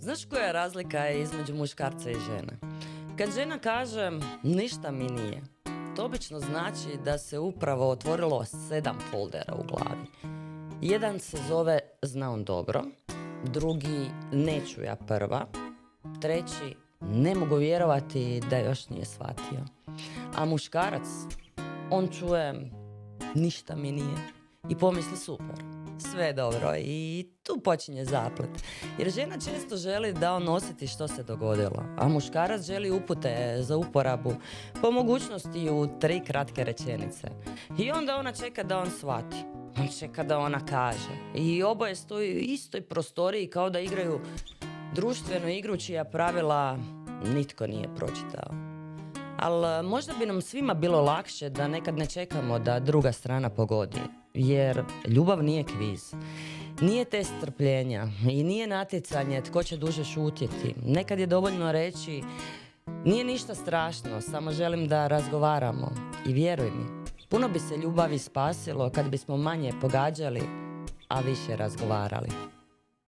Znaš koja je razlika između muškarca i žene? Kad žena kaže ništa mi nije, to obično znači da se upravo otvorilo 7 foldera u glavi. Jedan se zove zna on dobro, drugi neću ja prva, treći ne mogu vjerovati da još nije shvatio. A muškarac, on čuje ništa mi nije i pomisli super, sve je dobro i tu počinje zaplet. Jer žena često želi da on osjeti što se dogodilo, a muškarac želi upute za uporabu, po mogućnosti u 3 kratke rečenice. I onda ona čeka da on shvati. On čeka da ona kaže. I oboje stoji u istoj prostoriji kao da igraju društvenu igru čija pravila nitko nije pročitao. Ali možda bi nam svima bilo lakše da nekad ne čekamo da druga strana pogodi. Jer ljubav nije kviz. Nije test strpljenja i nije natjecanje tko će duže šutjeti. Nekad je dovoljno reći nije ništa strašno, samo želim da razgovaramo. I vjeruj mi, puno bi se ljubavi spasilo kad bismo manje pogađali, a više razgovarali.